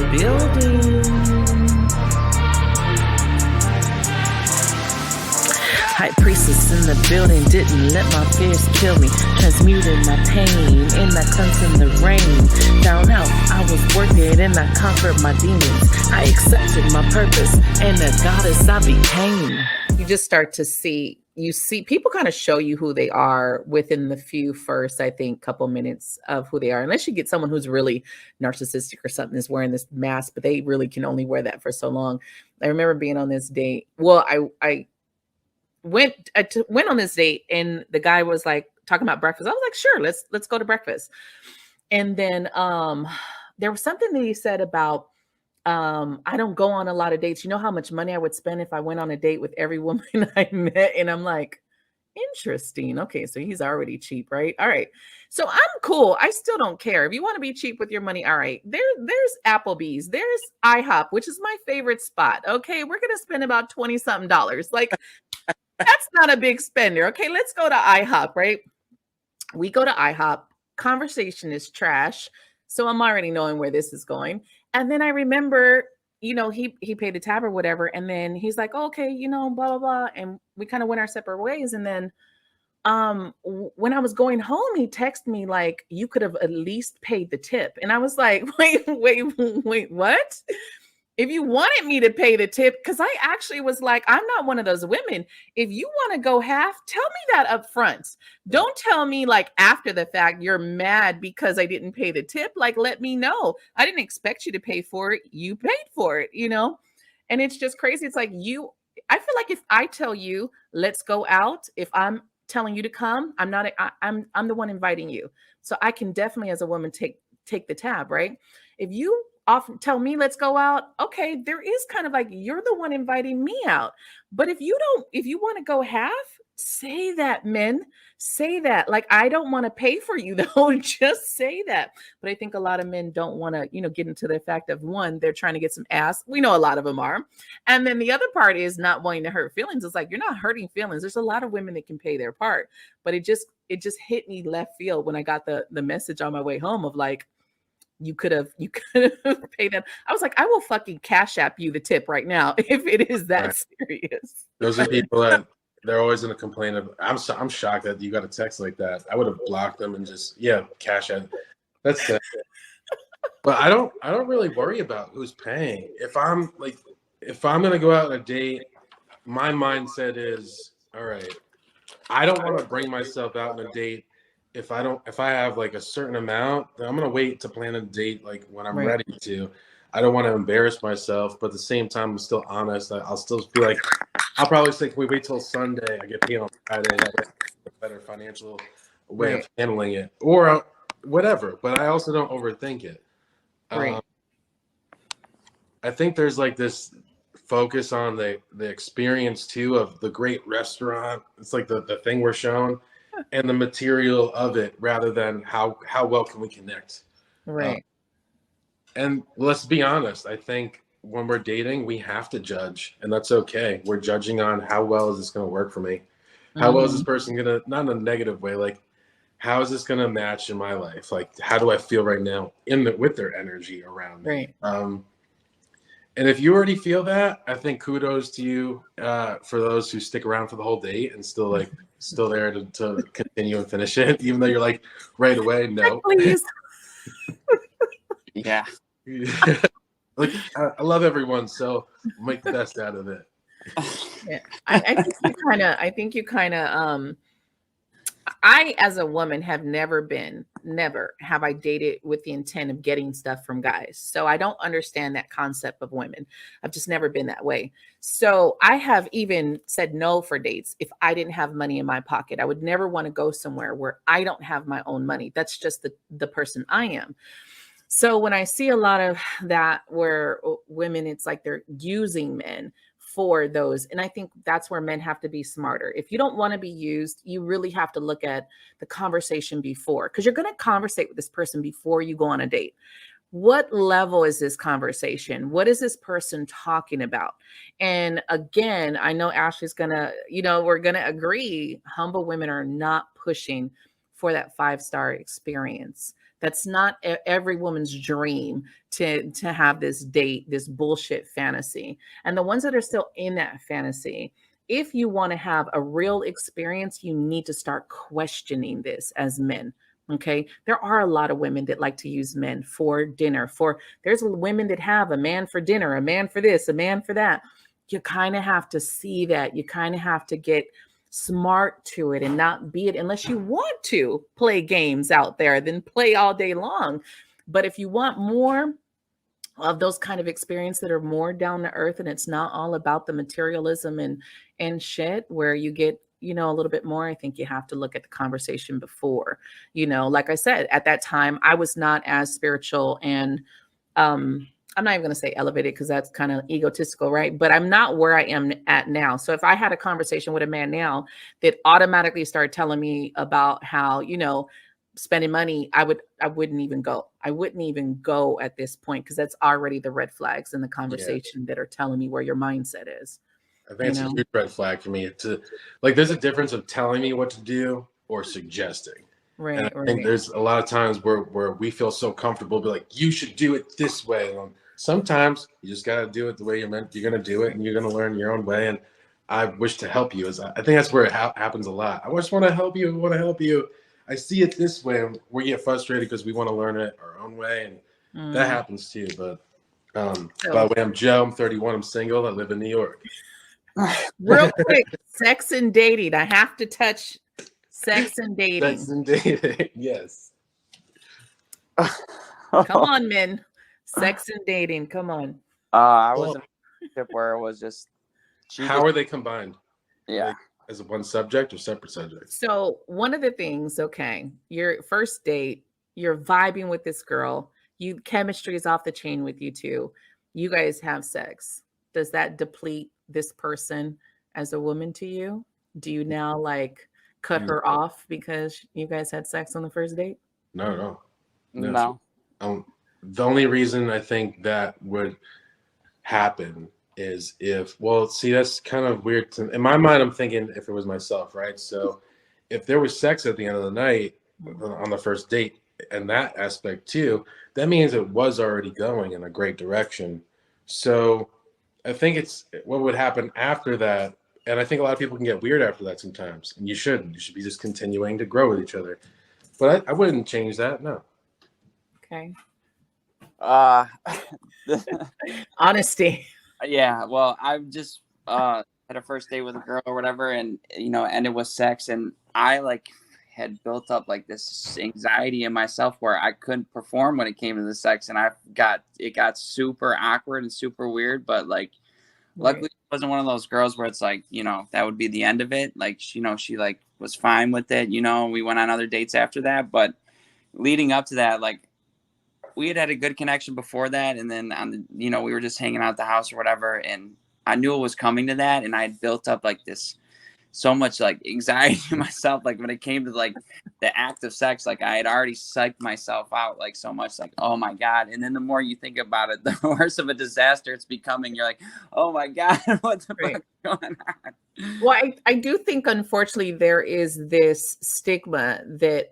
building. High priestess in the building, didn't let my fears kill me. Transmuted my pain in that cleanse in the rain. Down out, I was worth it and I conquered my demons. I accepted my purpose and the goddess I became. You just start to see people kind of show you who they are within the few first, I think, couple minutes of who they are. Unless you get someone who's really narcissistic or something is wearing this mask, but they really can only wear that for so long. I remember being on this date. Well, I went on this date and the guy was like talking about breakfast. I was like, sure, let's go to breakfast. And then there was something that he said about I don't go on a lot of dates. You know how much money I would spend if I went on a date with every woman I met? And I'm like, interesting. Okay, so he's already cheap, right? All right. So I'm cool. I still don't care. If you want to be cheap with your money, all right. There's Applebee's, there's IHOP, which is my favorite spot. Okay, we're gonna spend about 20 something dollars. Like that's not a big spender. Okay, let's go to IHOP, right? We go to IHOP. Conversation is trash. So I'm already knowing where this is going. And then I remember, he paid the tab or whatever. And then he's like, oh, okay, blah, blah, blah. And we kind of went our separate ways. And then when I was going home, he texted me like, you could have at least paid the tip. And I was like, wait, what? If you wanted me to pay the tip, because I actually was like, I'm not one of those women. If you want to go half, tell me that up front. Don't tell me like after the fact you're mad because I didn't pay the tip. Like, let me know. I didn't expect you to pay for it. You paid for it, And it's just crazy. It's like I feel like if I tell you, let's go out, if I'm telling you to come, I'm the one inviting you. So I can definitely as a woman take the tab, right? If you tell me let's go out, okay, there is kind of like you're the one inviting me out. But if you want to go half, say that, men. Say that. Like, I don't want to pay for you though. Just say that. But I think a lot of men don't want to, get into the fact of one, they're trying to get some ass. We know a lot of them are. And then the other part is not wanting to hurt feelings. It's like, you're not hurting feelings. There's a lot of women that can pay their part. But it just hit me left field when I got the message on my way home of like, you could have paid them. I was like, I will fucking Cash App you the tip right now if it is that right. serious. Those are people that they're always going to complain of. I'm shocked that you got a text like that. I would have blocked them and just Cash App. That's it. But I don't really worry about who's paying. If I'm going to go out on a date, my mindset is, all right, I don't want to bring myself out on a date. If I have like a certain amount, then I'm going to wait to plan a date like when I'm ready to. I don't want to embarrass myself, but at the same time, I'm still honest. I'll still be like, I'll probably say, can we wait till Sunday? I get paid on Friday. That way a better financial way of handling it or whatever. But I also don't overthink it. I think there's like this focus on the experience too of the great restaurant. It's like the thing we're shown. And the material of it rather than how well can we connect. Right. And let's be honest, I think when we're dating, we have to judge, and that's okay. We're judging on how well is this going to work for me? How well is this person going to, not in a negative way, like how is this going to match in my life? Like, how do I feel right now with their energy around me? Right. And if you already feel that, I think kudos to you for those who stick around for the whole date and still there to continue and finish it, even though you're like right away, no. Please. Yeah. Like I love everyone, so make the best out of it. Yeah. I think you kind of I, as a woman, have never have I dated with the intent of getting stuff from guys. So I don't understand that concept of women. I've just never been that way. So I have even said no for dates if I didn't have money in my pocket. I would never want to go somewhere where I don't have my own money. That's just the person I am. So when I see a lot of that where women, it's like they're using men for those. And I think that's where men have to be smarter. If you don't want to be used, you really have to look at the conversation before, because you're going to conversate with this person before you go on a date. What level is this conversation? What is this person talking about? And again, I know Ashley's going to, we're going to agree. Humble women are not pushing for that 5-star experience. That's not every woman's dream to have this date, this bullshit fantasy. And the ones that are still in that fantasy, if you want to have a real experience, you need to start questioning this as men. Okay. There are a lot of women that like to use men for dinner. There's women that have a man for dinner, a man for this, a man for that. You kind of have to see that. You kind of have to get smart to it and not be it unless you want to play games out there, then play all day long. But if you want more of those kind of experience that are more down to earth and it's not all about the materialism and shit where you get, you know, a little bit more, I think you have to look at the conversation before. You know, like I said, at that time I was not as spiritual and I'm not even going to say elevated because that's kind of egotistical, right? But I'm not where I am at now. So if I had a conversation with a man now that automatically started telling me about how, you know, spending money, I wouldn't even go. I wouldn't even go at this point because that's already the red flags in the conversation that are telling me where your mindset is. I think it's a huge red flag for me. There's a difference of telling me what to do or suggesting. Right. And I think there's a lot of times where we feel so comfortable, be like, you should do it this way. And sometimes you just got to do it the way you're going to do it, and you're going to learn your own way. And I wish to help you. I think that's where it happens a lot. I just want to help you. I want to help you. I see it this way. And we get frustrated because we want to learn it our own way. And that happens too. But by the way, I'm Joe. I'm 31. I'm single. I live in New York. Real quick, sex and dating. I have to touch sex and dating. Sex and dating. Yes. Come on, men. Sex and dating. Come on. I was in a relationship where it was just. How are they combined? Yeah. Like, as one subject or separate subjects? So one of the things, okay, your first date, you're vibing with this girl. Chemistry is off the chain with you two. You guys have sex. Does that deplete this person as a woman to you? Do you now like cut her off because you guys had sex on the first date? No. No. The only reason I think that would happen is that's kind of weird. In my mind, I'm thinking if it was myself, right? So if there was sex at the end of the night on the first date and that aspect too, that means it was already going in a great direction. So I think it's what would happen after that. And I think a lot of people can get weird after that sometimes. And you shouldn't. You should be just continuing to grow with each other. But I wouldn't change that. No. Okay. Honesty. Yeah. Well, I've just had a first date with a girl or whatever, and ended with sex, and I had built up this anxiety in myself where I couldn't perform when it came to the sex, and it got super awkward and super weird. But luckily it wasn't one of those girls where it's that would be the end of it. She was fine with it. We went on other dates after that, but leading up to that, we had a good connection before that, and then we were just hanging out at the house or whatever, and I knew it was coming to that, and I had built up this so much anxiety in myself, when it came to the act of sex, I had already psyched myself out so much, oh my God. And then the more you think about it, the worse of a disaster it's becoming. You're oh my God, what the fuck is going on? Well, I do think unfortunately there is this stigma that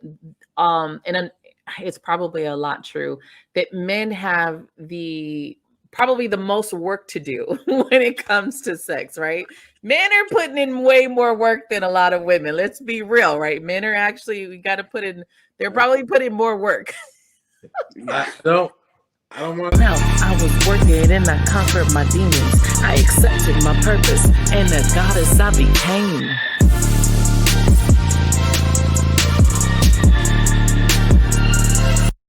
it's probably a lot true that men have probably the most work to do when it comes to sex, right? Men are putting in way more work than a lot of women. Let's be real, right? Men are they're probably putting more work. I don't want to. I was working and I conquered my demons. I accepted my purpose and the goddess I became.